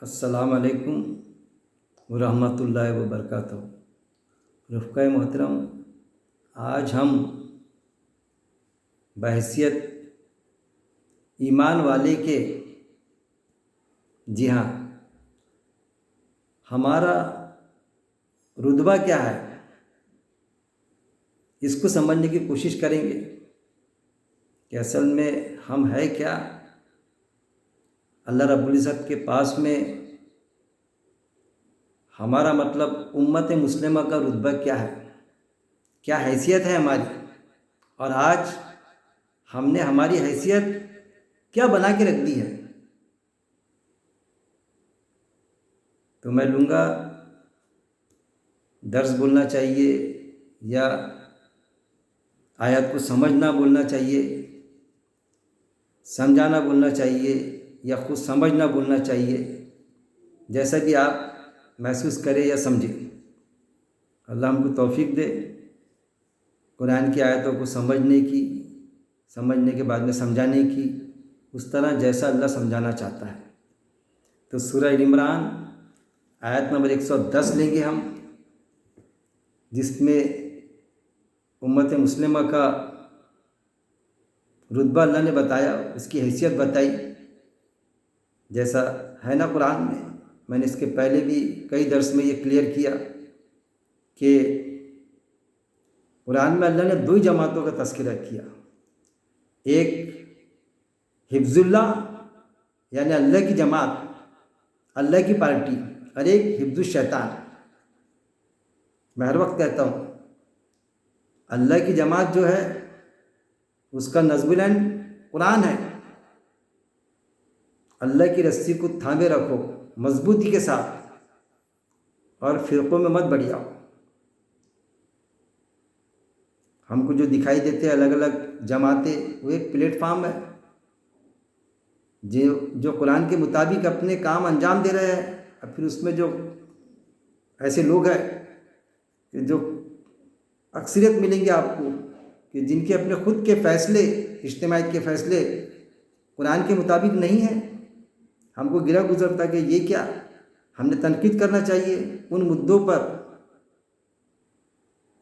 السلام علیکم ورحمۃ اللہ وبرکاتہ۔ رفقۂ محترم، آج ہم بحیثیت ایمان والے کے، جی ہاں، ہمارا رتبہ کیا ہے اس کو سمجھنے کی کوشش کریں گے کہ اصل میں ہم ہے کیا، اللہ رب العزت کے پاس میں ہمارا مطلب امت مسلمہ کا رتبہ کیا ہے، کیا حیثیت ہے ہماری، اور آج ہم نے ہماری حیثیت کیا بنا کے رکھ دی ہے۔ تو میں لوں گا درس بولنا چاہیے یا آیات کو سمجھنا بولنا چاہیے، سمجھانا بولنا چاہیے یا خود سمجھنا بولنا چاہیے، جیسا کہ آپ محسوس کرے یا سمجھے۔ اللہ ہم کو توفیق دے قرآن کی آیتوں کو سمجھنے کی، سمجھنے کے بعد میں سمجھانے کی، اس طرح جیسا اللہ سمجھانا چاہتا ہے۔ تو سورہ ال عمران آیت نمبر 110 لیں گے ہم، جس میں امت مسلمہ کا رتبہ اللہ نے بتایا، اس کی حیثیت بتائی، جیسا ہے نا قرآن میں نے اس کے پہلے بھی کئی درس میں یہ کلیئر کیا کہ قرآن میں اللہ نے دو ہی جماعتوں کا تذکرہ کیا، ایک حفظ اللہ یعنی اللہ کی جماعت، اللہ کی پارٹی، اور ایک حفظ الشیطان۔ میں ہر وقت کہتا ہوں اللہ کی جماعت جو ہے اس کا نصب العین قرآن ہے، اللہ کی رسی کو تھامے رکھو مضبوطی کے ساتھ اور فرقوں میں مت بڑھ جاؤ۔ ہم کو جو دکھائی دیتے ہیں الگ الگ جماعتیں، وہ ایک پلیٹ فارم ہے جو قرآن کے مطابق اپنے کام انجام دے رہے ہیں، اور پھر اس میں جو ایسے لوگ ہیں کہ جو اکثریت ملیں گے آپ کو کہ جن کے اپنے خود کے فیصلے، اجتماعیت کے فیصلے قرآن کے مطابق نہیں ہیں۔ ہم کو گرا گزرتا کہ یہ کیا، ہم نے تنقید کرنا چاہیے ان مدعوں پر،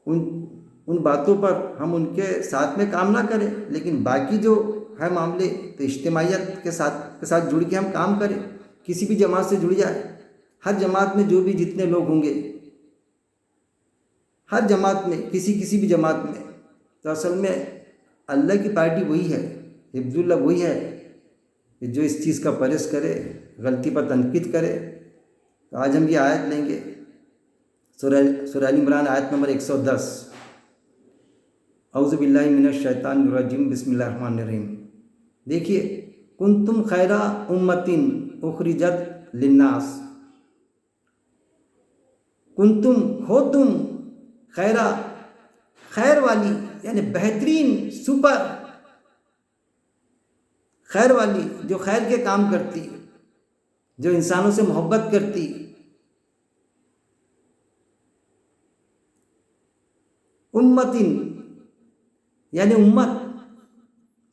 ان باتوں پر ہم ان کے ساتھ میں کام نہ کریں، لیکن باقی جو ہے معاملے تو اجتماعیت کے ساتھ جڑ کے ہم کام کریں، کسی بھی جماعت سے جڑ جائے۔ ہر جماعت میں جو بھی جتنے لوگ ہوں گے، ہر جماعت میں کسی بھی جماعت میں، تو اصل میں اللہ کی پارٹی وہی ہے، حفظ اللہ وہی ہے کہ جو اس چیز کا پرہیز کرے، غلطی پر تنقید کرے۔ تو آج ہم یہ آیت لیں گے سورہ ال عمران آیت نمبر 110۔ اعوذ باللہ من الشیطان الرجیم، بسم اللہ الرحمن الرحیم۔ دیکھیے، کنتم خیر امۃ اخرجت للناس، کنتم ہو تم خیر والی یعنی بہترین، سپر خیر والی، جو خیر کے کام کرتی، جو انسانوں سے محبت کرتی۔ امتن یعنی امت،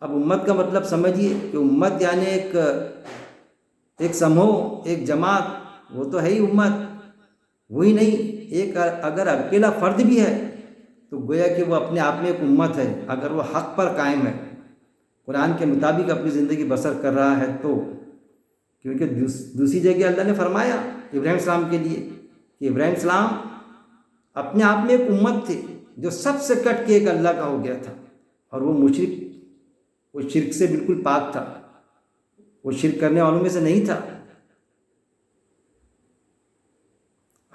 اب امت کا مطلب سمجھیے کہ امت یعنی ایک سموہ، ایک جماعت، وہ تو ہے ہی امت، وہی نہیں، ایک اگر اکیلا فرد بھی ہے تو گویا کہ وہ اپنے آپ میں ایک امت ہے، اگر وہ حق پر قائم ہے، قرآن کے مطابق اپنی زندگی بسر کر رہا ہے تو۔ کیونکہ دوسری جگہ اللہ نے فرمایا ابراہیم السلام کے لیے کہ ابراہیم السلام اپنے آپ میں ایک امت تھے جو سب سے کٹ کے ایک اللہ کا ہو گیا تھا، اور وہ مشرک، وہ شرک سے بالکل پاک تھا، وہ شرک کرنے والوں میں سے نہیں تھا۔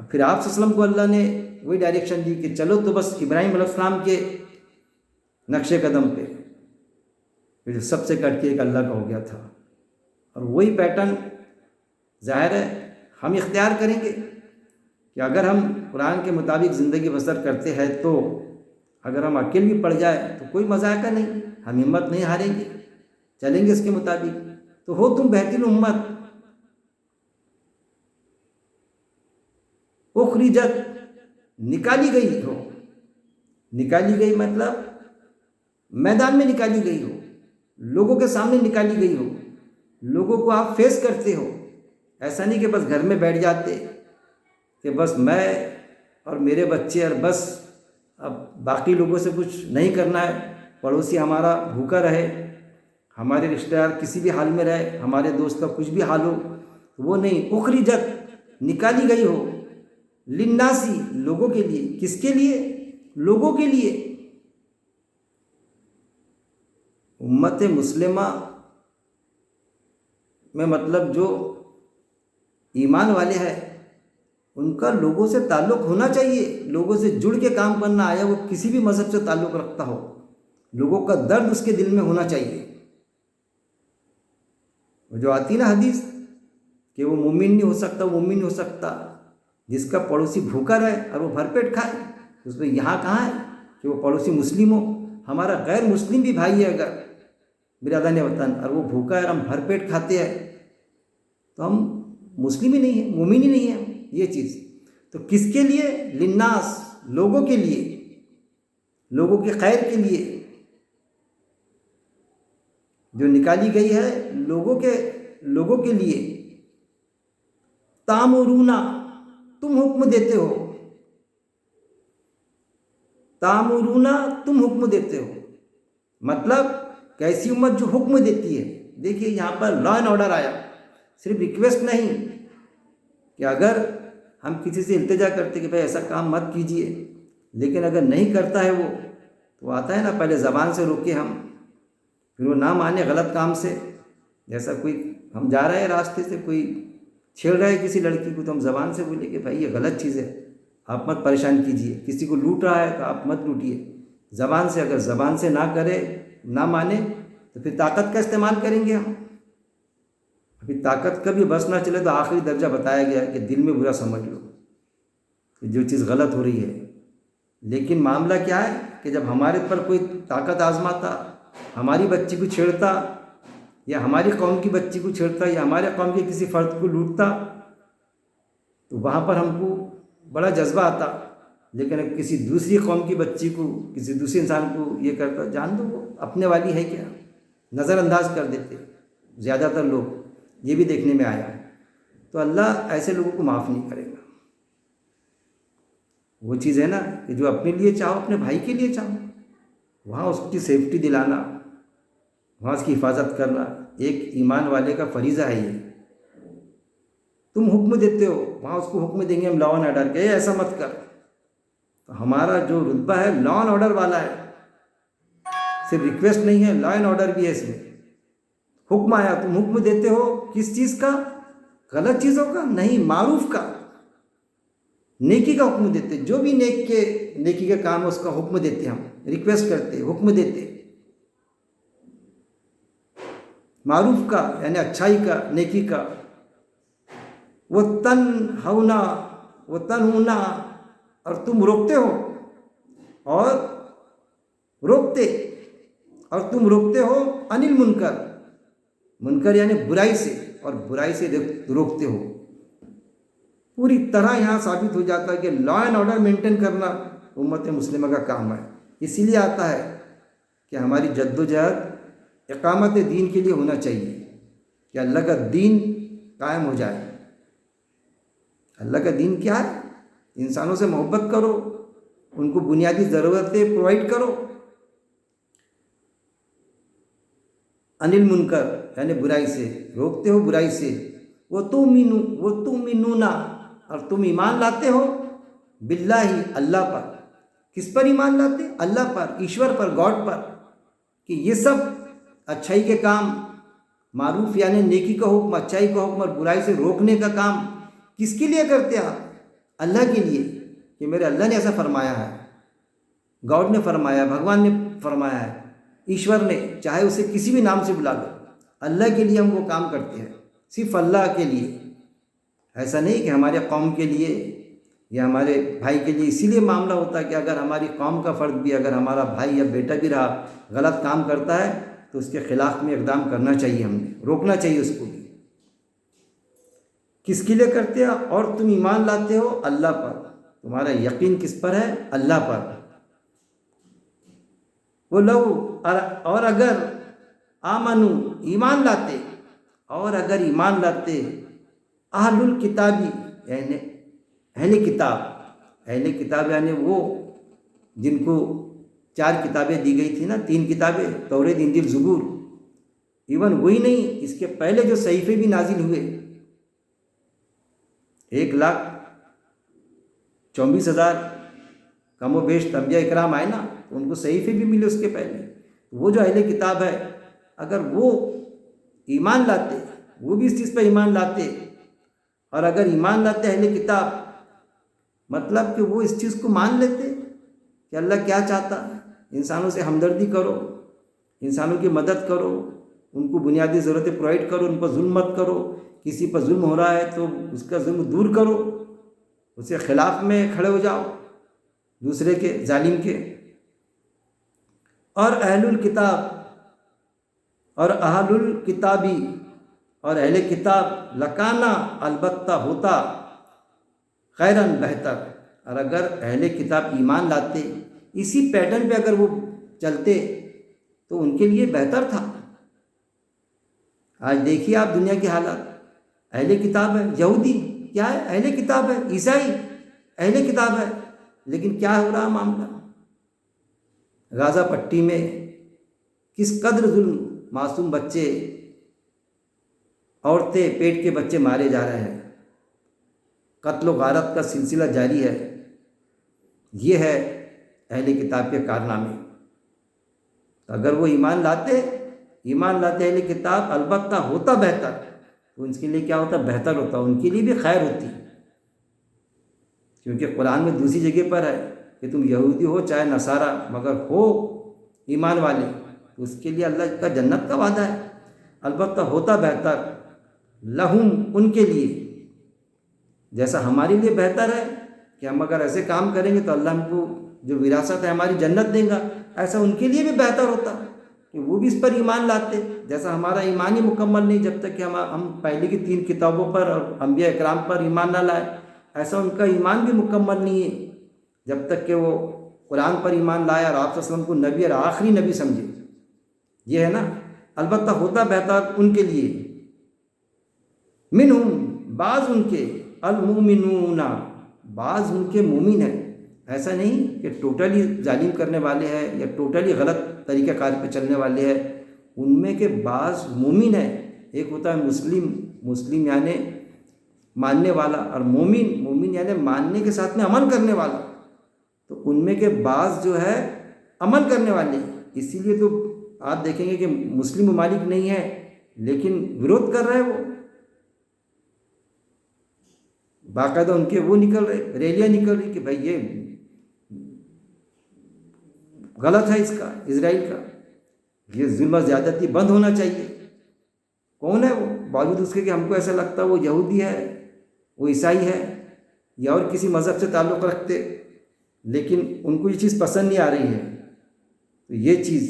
پھر آپ صلی اللہ علیہ وسلم کو اللہ نے وہی ڈائریکشن دی کہ چلو تو بس ابراہیم علیہ السلام کے نقش قدم پہ، جو سب سے کٹ کے ایک اللہ کا ہو گیا تھا، اور وہی پیٹرن ظاہر ہے ہم اختیار کریں گے کہ اگر ہم قرآن کے مطابق زندگی بسر کرتے ہیں تو اگر ہم اکیل بھی پڑ جائے تو کوئی مذائقہ نہیں، ہم ہمت نہیں ہاریں گے، چلیں گے اس کے مطابق۔ تو ہو تم بہترین امت، اخرجت نکالی گئی ہو، نکالی گئی مطلب میدان میں نکالی گئی ہو، لوگوں کے سامنے نکالی گئی ہو، لوگوں کو آپ فیس کرتے ہو، ایسا نہیں کہ بس گھر میں بیٹھ جاتے کہ بس میں اور میرے بچے اور بس، اب باقی لوگوں سے کچھ نہیں کرنا ہے، پڑوسی ہمارا بھوکا رہے، ہمارے رشتہ دار کسی بھی حال میں رہے، ہمارے دوست کا کچھ بھی حال ہو، وہ نہیں، اخرجت نکالی گئی ہو، للناسی لوگوں کے لیے، کس کے لیے؟ لوگوں کے لیے۔ امت مسلمہ میں مطلب جو ایمان والے ہیں ان کا لوگوں سے تعلق ہونا چاہیے، لوگوں سے جڑ کے کام کرنا، آیا وہ کسی بھی مذہب سے تعلق رکھتا ہو، لوگوں کا درد اس کے دل میں ہونا چاہیے۔ وہ جو آتی نا حدیث کہ وہ مومن نہیں ہو سکتا، وہ مومن نہیں ہو سکتا جس کا پڑوسی بھوکا رہے اور وہ بھر پیٹ کھائے، اس میں یہاں کہاں ہے کہ وہ پڑوسی مسلم ہو؟ ہمارا غیر مسلم بھی بھائی ہے اگر برادران وطن اور وہ بھوکا ہے اور ہم بھر پیٹ کھاتے ہیں تو ہم مسلم ہی نہیں ہیں، مومن ہی نہیں ہیں۔ یہ چیز تو کس کے لیے؟ للناس لوگوں کے لیے، لوگوں کے خیر کے لیے جو نکالی گئی ہے، لوگوں کے لیے۔ تامرونا تم حکم دیتے ہو، تامرونا تم حکم دیتے ہو، مطلب کیسی امت جو حکم دیتی ہے۔ دیکھیے یہاں پر لا اینڈ آرڈر آیا، صرف ریکویسٹ نہیں کہ اگر ہم کسی سے التجا کرتے کہ بھائی ایسا کام مت کیجئے، لیکن اگر نہیں کرتا ہے وہ تو آتا ہے نا پہلے زبان سے روکے ہم، پھر وہ نہ مانے غلط کام سے، جیسا کوئی ہم جا رہے ہیں راستے سے، کوئی چھیڑ رہا ہے کسی لڑکی کو تو ہم زبان سے بولے کہ بھائی یہ غلط چیز ہے، آپ مت پریشان کیجئے، کسی کو لوٹ رہا ہے تو آپ مت لوٹیے، زبان سے، اگر زبان سے نہ کرے، نہ مانے تو پھر طاقت کا استعمال کریں گے ہم۔ ابھی طاقت کا بھی بس نہ چلے تو آخری درجہ بتایا گیا ہے کہ دل میں برا سمجھ لو کہ جو چیز غلط ہو رہی ہے، لیکن معاملہ کیا ہے کہ جب ہمارے پر کوئی طاقت آزماتا، ہماری بچی کو چھیڑتا یا ہماری قوم کی بچی کو چھیڑتا یا ہمارے قوم کے کسی فرد کو لوٹتا تو وہاں پر ہم کو بڑا جذبہ آتا، لیکن اگر کسی دوسری قوم کی بچی کو، کسی دوسرے انسان کو یہ کرتا، جان دو وہ اپنے والی ہے کیا، نظر انداز کر دیتے زیادہ تر لوگ، یہ بھی دیکھنے میں آیا ہے۔ تو اللہ ایسے لوگوں کو معاف نہیں کرے گا۔ وہ چیز ہے نا کہ جو اپنے لیے چاہو، اپنے بھائی کے لیے چاہو، وہاں اس کی سیفٹی دلانا، وہاں اس کی حفاظت کرنا ایک ایمان والے کا فریضہ ہے۔ یہ تم حکم دیتے ہو، وہاں اس کو حکم دیں گے ہم لا اینڈ آرڈر کہ ایسا مت کر۔ تو ہمارا جو رتبہ ہے لا اینڈ آرڈر والا ہے، صرف ریکویسٹ نہیں ہے، لا اینڈ آرڈر بھی ہے اس میں۔ حکم آیا، تم حکم دیتے ہو کس چیز کا؟ غلط چیزوں کا نہیں، معروف کا، نیکی کا حکم دیتے، جو بھی نیکی کے کام ہے اس کا حکم دیتے، ہم ریکویسٹ کرتے، حکم دیتے، معروف کا یعنی اچھائی کا، نیکی کا۔ وہ تنہونا اور تم روکتے ہو، اور تم روکتے ہو انل منکر یعنی برائی سے، اور برائی سے روکتے ہو۔ پوری طرح یہاں ثابت ہو جاتا ہے کہ لا اینڈ آرڈر مینٹین کرنا امت مسلمہ کا کام ہے۔ اسی لیے آتا ہے کہ ہماری جد و جہد اقامت دین کے لیے ہونا چاہیے کہ اللہ کا دین قائم ہو جائے۔ اللہ کا دین کیا ہے؟ انسانوں سے محبت کرو، ان کو بنیادی ضرورتیں پرووائڈ کرو، انل منکر یعنی برائی سے روکتے ہو، برائی سے۔ وَتُؤْمِنُونَ اور تم ایمان لاتے ہو باللہ اللہ پر۔ کس پر ایمان لاتے؟ اللہ پر، ایشور پر، گاڈ پر، کہ یہ سب اچھائی کے کام، معروف یعنی نیکی کا حکم، اچھائی کا حکم اور برائی سے روکنے کا کام کس کے لیے کرتے آپ؟ اللہ کے لیے، کہ میرے اللہ نے ایسا فرمایا ہے، گاڈ نے فرمایا، بھگوان نے فرمایا ہے، ایشور نے، چاہے اسے کسی بھی نام سے بلا لو، اللہ کے لیے ہم وہ کام کرتے ہیں، صرف اللہ کے لیے۔ ایسا نہیں کہ ہمارے قوم کے لیے یا ہمارے بھائی کے لیے۔ اسی لیے معاملہ ہوتا ہے کہ اگر ہماری قوم کا فرد بھی، اگر ہمارا بھائی یا بیٹا بھی رہا غلط کام کرتا ہے تو اس کے خلاف میں اقدام کرنا چاہیے، ہم نے روکنا چاہیے اس کو بھی۔ کس کے لیے کرتے ہیں؟ اور تم ایمان لاتے ہو اللہ پر، تمہارا یقین کس پر ہے؟ اللہ پر۔ وہ لو اور اگر آمنو ایمان لاتے، اور اگر ایمان لاتے اہل الکتابی یعنی اہل کتاب یعنی وہ جن کو 4 کتابیں دی گئی تھی نا، 3 کتابیں توریت انجیل زبور، ایون وہی نہیں، اس کے پہلے جو صحیفے بھی نازل ہوئے 1,24,000 کم و بیش انبیاء اکرام آئے نا، تو ان کو صحیفے بھی ملے اس کے پہلے. وہ جو اہل کتاب ہے، اگر وہ ایمان لاتے، وہ بھی اس چیز پہ ایمان لاتے، اور اگر ایمان لاتے اہل کتاب مطلب کہ وہ اس چیز کو مان لیتے کہ اللہ کیا چاہتا ہے، انسانوں سے ہمدردی کرو، انسانوں کی مدد کرو، ان کو بنیادی ضرورتیں پرووائڈ کرو، ان پر ظلم مت کرو، کسی پر ظلم ہو رہا ہے تو اس کا ظلم دور کرو، اس کے خلاف میں کھڑے ہو جاؤ دوسرے کے، ظالم کے. اور اہل الکتاب اور اہل الکتابی اور اہل کتاب لکانا البتہ ہوتا خیراً بہتر. اور اگر اہل کتاب ایمان لاتے، اسی پیٹرن پہ اگر وہ چلتے تو ان کے لیے بہتر تھا. آج دیکھیے آپ دنیا کی حالات، اہل کتاب ہے یہودی، کیا ہے اہل کتاب ہے عیسائی، اہل کتاب ہے، لیکن کیا ہو رہا معاملہ؟ غازہ پٹی میں کس قدر ظلم، معصوم بچے، عورتیں، پیٹ کے بچے مارے جا رہے ہیں، قتل و غارت کا سلسلہ جاری ہے. یہ ہے اہل کتاب کے کارنامے. اگر وہ ایمان لاتے اہل کتاب البتہ ہوتا بہتر، تو ان کے لیے کیا ہوتا؟ بہتر ہوتا، ان کے لیے بھی خیر ہوتی. کیونکہ قرآن میں دوسری جگہ پر ہے کہ تم یہودی ہو چاہے نصارہ، مگر ہو ایمان والے، تو اس کے لیے اللہ کا جنت کا وعدہ ہے. البتہ ہوتا بہتر لہم، ان کے لیے، جیسا ہمارے لیے بہتر ہے کہ ہم اگر ایسے کام کریں گے تو اللہ ہم کو جو وراثت ہے ہماری جنت دیں گا، ایسا ان کے لیے بھی بہتر ہوتا کہ وہ بھی اس پر ایمان لاتے. جیسا ہمارا ایمان ہی مکمل نہیں جب تک کہ ہم پہلے کی 3 کتابوں پر اور انبیاء اکرام پر ایمان نہ لائے، ایسا ان کا ایمان بھی مکمل نہیں ہے جب تک کہ وہ قرآن پر ایمان لائے اور آپ صلی اللہ علیہ وسلم کو نبی اور آخری نبی سمجھے. یہ ہے نا، البتہ ہوتا بہتر ان کے لیے، منہم، بعض ان کے، المؤمنون، بعض ان کے مومن ہیں. ایسا نہیں کہ ٹوٹلی ظالم کرنے والے ہیں یا ٹوٹلی غلط طریقہ کار پہ چلنے والے ہیں، ان میں کے بعض مومن ہیں. ایک ہوتا ہے مسلم یعنی ماننے والا، اور مومن یعنی ماننے کے ساتھ میں عمل کرنے والا. تو ان میں کے بعض جو ہے عمل کرنے والے. اسی لیے تو آپ دیکھیں گے کہ مسلم ممالک نہیں ہیں لیکن ورودھ کر رہے وہ، باقاعدہ ان کے وہ نکل رہے، ریلیاں نکل رہی کہ بھائی یہ غلط ہے، اس کا، اسرائیل کا یہ ظلم و زیادتی بند ہونا چاہیے. کون ہے وہ؟ باوجود اس کے کہ ہم کو ایسا لگتا ہے وہ یہودی ہے، وہ عیسائی ہے یا اور کسی مذہب سے تعلق رکھتے، لیکن ان کو یہ چیز پسند نہیں آ رہی ہے. تو یہ چیز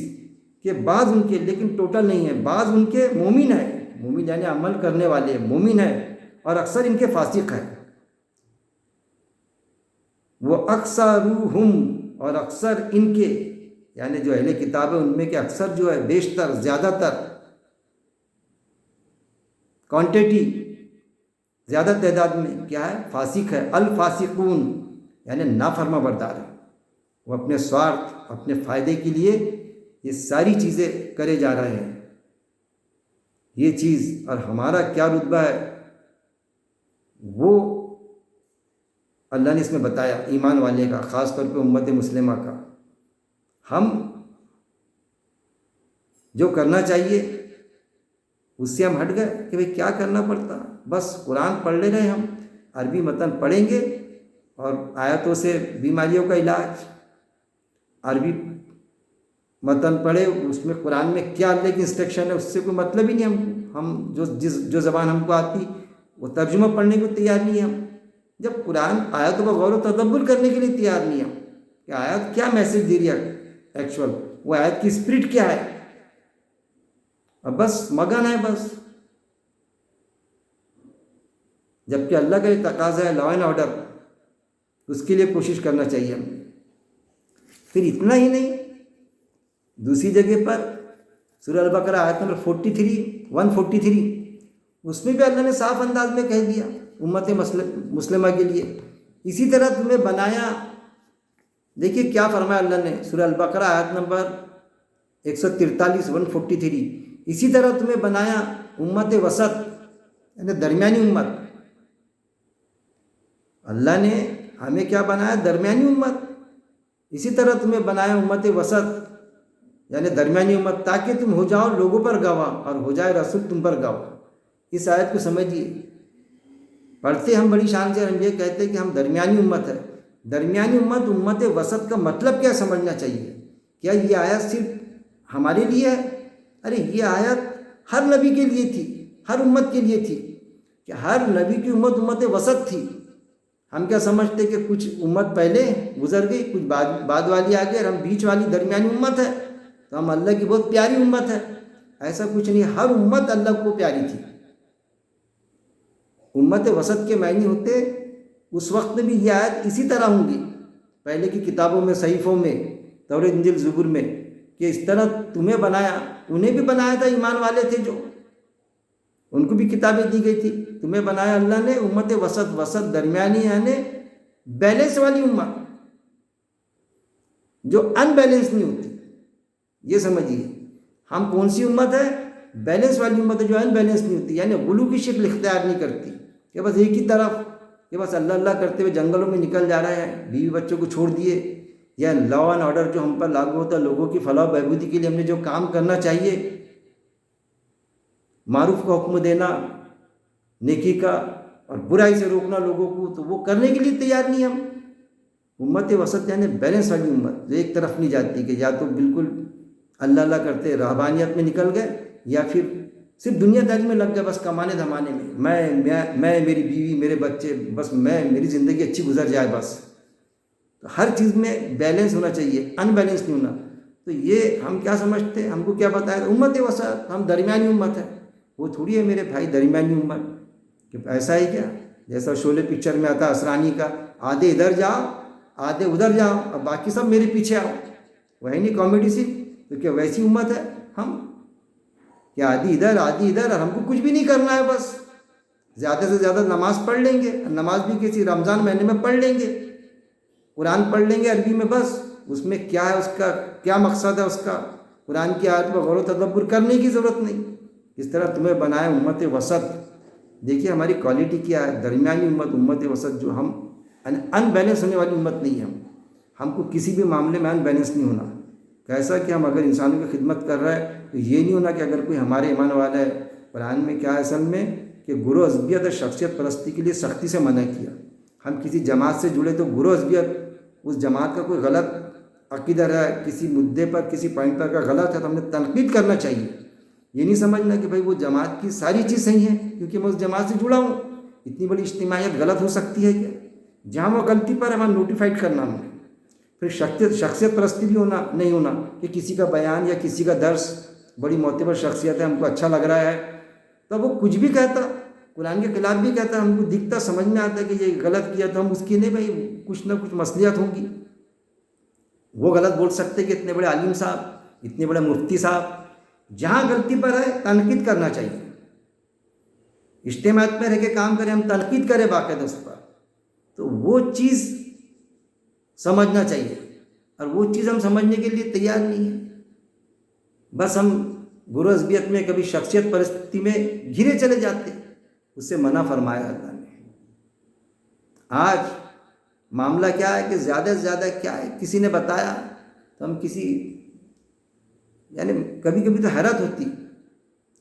کہ بعض ان کے، لیکن ٹوٹل نہیں ہے، بعض ان کے مومن ہیں، مومن یعنی عمل کرنے والے مومن ہیں، اور اکثر ان کے فاسق ہیں. وہ اکثرہم، اور اکثر ان کے یعنی جو اہل کتاب ہے ان میں کے اکثر جو ہے، بیشتر، زیادہ تر، کوانٹیٹی، زیادہ تعداد میں کیا ہے؟ فاسق ہے. الفاسقون یعنی نافرما بردار ہے، وہ اپنے سوارتھ، اپنے فائدے کے لیے یہ ساری چیزیں کرے جا رہے ہیں. یہ چیز، اور ہمارا کیا رتبہ ہے وہ اللہ نے اس میں بتایا، ایمان والے کا، خاص طور پہ امت مسلمہ کا. ہم جو کرنا چاہیے اس سے ہم ہٹ گئے کہ بھئی کیا کرنا پڑتا، بس قرآن پڑھ لے رہے ہم، عربی متن پڑھیں گے اور آیتوں سے بیماریوں کا علاج، عربی متن پڑھے، اس میں قرآن میں کیا اللہ کی انسٹرکشن ہے اس سے کوئی مطلب ہی نہیں. ہم جو زبان ہم کو آتی وہ ترجمہ پڑھنے کو تیار نہیں ہم. جب قرآن آیتوں کا غور و تدبر کرنے کے لیے تیار نہیں ہم کہ آیت کیا میسج دے رہی ہے، ایکچوئل وہ آیت کی اسپرٹ کیا ہے، اب بس مگن ہے بس. جبکہ اللہ کا یہ تقاضا ہے، لا اینڈ آرڈر، اس کے لیے کوشش کرنا چاہیے ہمیں. پھر اتنا ہی نہیں، دوسری جگہ پر سورہ البقرہ آیت نمبر 143، اس میں بھی اللہ نے صاف انداز میں کہہ دیا امت مسلمہ کے لیے. اسی طرح تمہیں بنایا. دیکھیے کیا فرمایا اللہ نے سورہ البقرہ آیت نمبر 143 143. اسی طرح تمہیں بنایا امت وسط یعنی درمیانی امت. اللہ نے ہمیں کیا بنایا؟ درمیانی امت. اسی طرح تمہیں بنایا امت وسط یعنی درمیانی امت تاکہ تم ہو جاؤ لوگوں پر گواہ اور ہو جائے رسول تم پر گواہ. اس آیت کو سمجھیے. پڑھتے ہم بڑی شان سے ہم یہ کہتے ہیں کہ ہم درمیانی امت ہے. درمیانی امت امت وسط کا مطلب کیا سمجھنا چاہیے؟ کیا یہ آیت صرف ہمارے لیے ہے؟ ارے یہ آیت ہر نبی کے لیے تھی, ہر امت کے لیے تھی کہ ہر نبی کی امت امت وسط تھی. ہم کیا سمجھتے کہ کچھ امت پہلے گزر گئی, کچھ بعد والی آ گئی اور ہم بیچ والی درمیانی امت ہے تو ہم اللہ کی بہت پیاری امت ہے. ایسا کچھ نہیں. ہر امت اللہ کو پیاری تھی. امت وسط کے معنی ہوتے اس وقت میں بھی یہ آیت اسی طرح ہوں گی پہلے کی کتابوں میں, صحیفوں میں, توریت انجیل زبور میں, کہ اس طرح تمہیں بنایا. انہیں بھی بنایا تھا, ایمان والے تھے جو, ان کو بھی کتابیں دی گئی تھی. تمہیں بنایا اللہ نے امت وسط. وسط درمیانی یعنی بیلنس والی امت جو ان بیلنس نہیں ہوتی. یہ سمجھیے ہم کون سی امت ہے؟ بیلنس والی امت ہے جو ان بیلنس نہیں ہوتی, یعنی غلو کی شکل اختیار نہیں کرتی کہ بس ایک ہی طرف, کہ بس اللہ اللہ کرتے ہوئے جنگلوں میں نکل جا رہے ہیں, بیوی بچوں کو چھوڑ دیے. یا لا اینڈ آرڈر جو ہم پر لاگو ہوتا ہے, لوگوں کی فلاح و بہبودی کے لیے ہم نے جو کام کرنا چاہیے, معروف کا حکم دینا, نیکی کا, اور برائی سے روکنا لوگوں کو, تو وہ کرنے کے لیے تیار نہیں ہم. امت وسط یعنی بیلنس والی امت جو ایک طرف نہیں جاتی کہ یا تو بالکل اللہ اللہ کرتے رہبانیت میں نکل گئے یا پھر صرف دنیا داری میں لگ گئے, بس کمانے دھمانے میں, میں میری بیوی میرے بچے, بس میری زندگی اچھی گزر جائے بس. تو ہر چیز میں بیلنس ہونا چاہیے, ان بیلنس نہیں ہونا. تو یہ ہم کیا سمجھتے ہیں, ہم کو کیا بتایا امت وسط, ہم درمیانی امت ہے. وہ تھوڑی ہے میرے بھائی درمیانی امت کہ ایسا ہی کیا, جیسا شعلے پکچر میں آتا اسرانی کا, آدھے ادھر جاؤ آدھے ادھر جاؤ اور باقی سب میرے پیچھے آؤ. وہی نہیں کامیڈی سی, تو کیا ویسی امت ہے ہم کہ آدھی ادھر اور ہم کو کچھ بھی نہیں کرنا ہے, بس زیادہ سے زیادہ نماز پڑھ لیں گے, نماز بھی کسی رمضان مہینے میں پڑھ لیں گے, قرآن پڑھ لیں گے عربی میں, بس اس میں کیا ہے, اس کا کیا مقصد ہے, اس کا قرآن کی آیت پر غور و تدبر کرنے کی ضرورت نہیں. اس طرح تمہیں بنایا امت وسط. دیکھیے ہماری کوالٹی کیا ہے, درمیانی امت, امت وسط, جو ہم ان بیلنس ہونے والی امت نہیں ہے. ہم کو کسی بھی معاملے میں ان بیلنس نہیں ہونا. کیسا کہ ہم اگر انسانوں کی خدمت کر رہے ہیں تو یہ نہیں ہونا کہ اگر کوئی ہمارے ایمان والا ہے. قرآن میں کیا ہے اصل میں کہ گروہ عصبیت اور شخصیت پرستی کے لیے سختی سے منع کیا. ہم کسی جماعت سے جڑے تو گروہ عصبیت, اس جماعت کا کوئی غلط عقیدہ ہے, کسی مدعے پر کسی پوائنٹ پر کا غلط ہے تو ہم نے تنقید کرنا چاہیے. یہ نہیں سمجھنا کہ بھائی وہ جماعت کی ساری چیز صحیح ہے کیونکہ میں اس جماعت سے جڑا ہوں. اتنی بڑی اجتماعیت غلط ہو سکتی ہے کیا؟ جہاں وہ غلطی پر ہے وہاں نوٹیفائڈ کرنا ہم نے. پھر شخصیت پرستی بھی نہیں ہونا کہ کسی کا بیان یا کسی کا درس, بڑی معتبر شخصیت ہے, ہم کو اچھا لگ رہا ہے تو وہ کچھ بھی کہتا, قرآن کے خلاف بھی کہتا, ہم کو دکھتا سمجھ میں آتا ہے کہ یہ غلط کیا تو ہم اس کی نہیں بھائی کچھ نہ کچھ مصلحت ہوں گی. وہ غلط بول سکتے کہ اتنے بڑے عالم صاحب, اتنے بڑے مفتی صاحب, جہاں غلطی پر ہے تنقید کرنا چاہیے. اجتماعات میں رہ کے کام کریں, ہم تنقید کریں باقاعدہ اس پر, تو وہ چیز سمجھنا چاہیے. اور وہ چیز ہم سمجھنے کے لیے تیار نہیں ہیں. بس ہم گروہ عصبیت میں کبھی شخصیت پرستی میں گھرے چلے جاتے, اس سے منع فرمایا اللہ نے. آج معاملہ کیا ہے کہ زیادہ سے زیادہ کیا ہے, کسی نے بتایا تو ہم کسی, یعنی کبھی کبھی تو حیرت ہوتی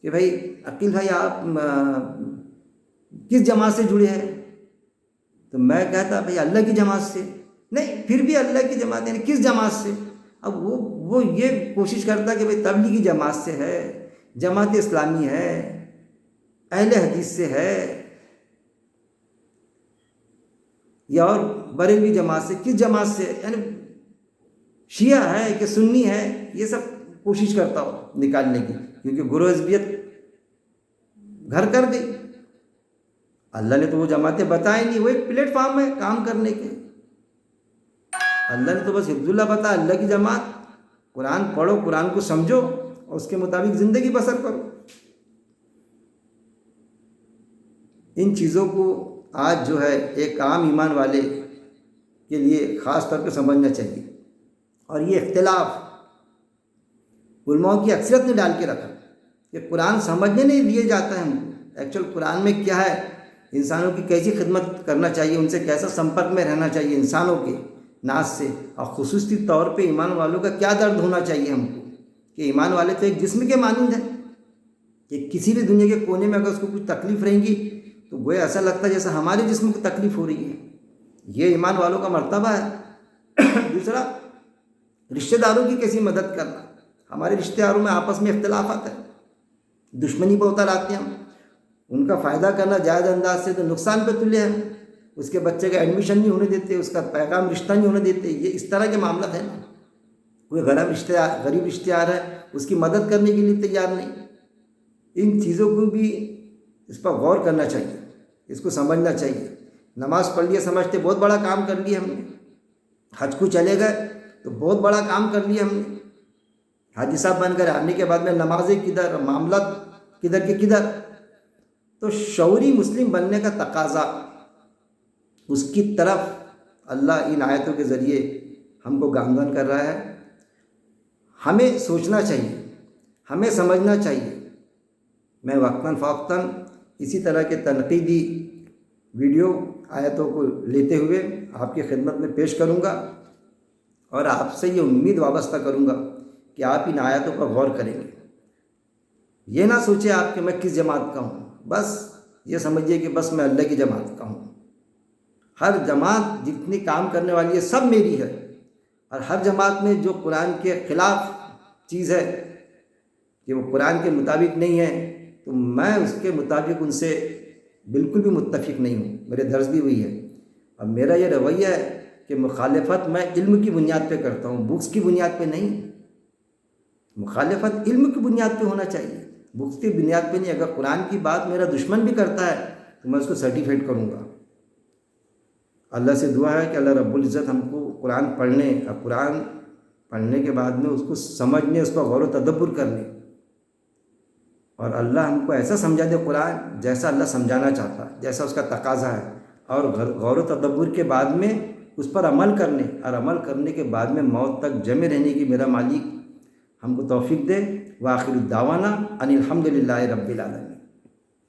کہ بھائی عقیل بھائی آپ کس جماعت سے جڑے ہیں, تو میں کہتا بھائی اللہ کی جماعت سے. نہیں, پھر بھی اللہ کی جماعت یعنی کس جماعت سے؟ اب وہ یہ کوشش کرتا کہ بھائی تبلیغی جماعت سے ہے, جماعت اسلامی ہے, اہل حدیث سے ہے, یا اور بریلوی جماعت سے, کس جماعت سے, یعنی شیعہ ہے کہ سنی ہے, یہ سب کوشش کرتا ہو نکالنے کی, کیونکہ گروہ حزبیت گھر کر گئی. اللہ نے تو وہ جماعتیں بتائی نہیں, وہ ایک پلیٹ فارم ہے کام کرنے کے. اللہ نے تو بس حفظ اللہ بتا, اللہ کی جماعت, قرآن پڑھو, قرآن کو سمجھو اور اس کے مطابق زندگی بسر کرو. ان چیزوں کو آج جو ہے ایک عام ایمان والے کے لیے خاص طور پہ سمجھنا چاہیے۔ اور یہ اختلاف علماء کی اکثریت نے ڈال کے رکھا کہ قرآن سمجھنے نہیں دیے جاتا ہے ہم کو، ایکچوئل قرآن میں کیا ہے، انسانوں کی کیسی خدمت کرنا چاہیے، ان سے کیسا سمپرک میں رہنا چاہیے انسانوں کے ناس سے، اور خصوصی طور پہ ایمان والوں کا کیا درد ہونا چاہیے ہم کو، کہ ایمان والے تو ایک جسم کے مانند ہیں، کہ کسی بھی دنیا کے کونے میں اگر اس کو کچھ تکلیف رہیں گی تو گویا ایسا لگتا ہے جیسے ہمارے جسم کو تکلیف ہو رہی ہے۔ یہ ایمان والوں کا مرتبہ ہے۔ دوسرا، رشتہ داروں کی کیسی مدد کرنا، ہمارے رشتہ داروں میں آپس میں اختلافات ہیں، دشمنی پہ اتر آتے ہیں ہم، ان کا فائدہ کرنا جائز انداز سے تو نقصان پہ تلے ہیں، اس کے بچے کا ایڈمیشن نہیں ہونے دیتے، اس کا پیغام رشتہ نہیں ہونے دیتے، یہ اس طرح کے معاملات ہیں نا۔ کوئی غریب رشتہ دار ہے، اس کی مدد کرنے کے لیے تیار نہیں۔ ان چیزوں کو بھی اس پر غور کرنا چاہیے، اس کو سمجھنا چاہیے۔ نماز پڑھ لیا سمجھتے بہت بڑا کام کر لیا ہم نے، حج کو چلے گئے تو بہت بڑا کام کر لیا ہم نے، حاجی صاحب بن کر آنے کے بعد میں نمازیں کدھر، معاملات کدھر کے کدھر۔ تو شعوری مسلم بننے کا تقاضا، اس کی طرف اللہ ان آیتوں کے ذریعے ہم کو گامزن کر رہا ہے۔ ہمیں سوچنا چاہیے، ہمیں سمجھنا چاہیے۔ میں وقتاً فوقتاً اسی طرح کے تنقیدی ویڈیو آیتوں کو لیتے ہوئے آپ کی خدمت میں پیش کروں گا، اور آپ سے یہ امید وابستہ کروں گا کہ آپ ان آیتوں پر غور کریں گے۔ یہ نہ سوچیں آپ کہ میں کس جماعت کا ہوں، بس یہ سمجھیے کہ بس میں اللہ کی جماعت کا ہوں۔ ہر جماعت جتنی کام کرنے والی ہے سب میری ہے، اور ہر جماعت میں جو قرآن کے خلاف چیز ہے کہ وہ قرآن کے مطابق نہیں ہے تو میں اس کے مطابق ان سے بالکل بھی متفق نہیں ہوں، میرے درس بھی ہوئی ہے۔ اور میرا یہ رویہ ہے کہ مخالفت میں علم کی بنیاد پہ کرتا ہوں، بکس کی بنیاد پہ نہیں۔ مخالفت علم کی بنیاد پہ ہونا چاہیے، بکس کی بنیاد پہ نہیں۔ اگر قرآن کی بات میرا دشمن بھی کرتا ہے تو میں اس کو سرٹیفائڈ کروں گا۔ اللہ سے دعا ہے کہ اللہ رب العزت ہم کو قرآن پڑھنے اور قرآن پڑھنے کے بعد میں اس کو سمجھنے، اس پر غور و تدبر کرنے، اور اللہ ہم کو ایسا سمجھا دے قرآن جیسا اللہ سمجھانا چاہتا ہے، جیسا اس کا تقاضا ہے، اور غور و تدبر کے بعد میں اس پر عمل کرنے، اور عمل کرنے کے بعد میں موت تک جمع رہنے کی میرا مالک ہم کو توفیق دے۔ وآخر الدعوانا ان الحمد للہ رب العالمین۔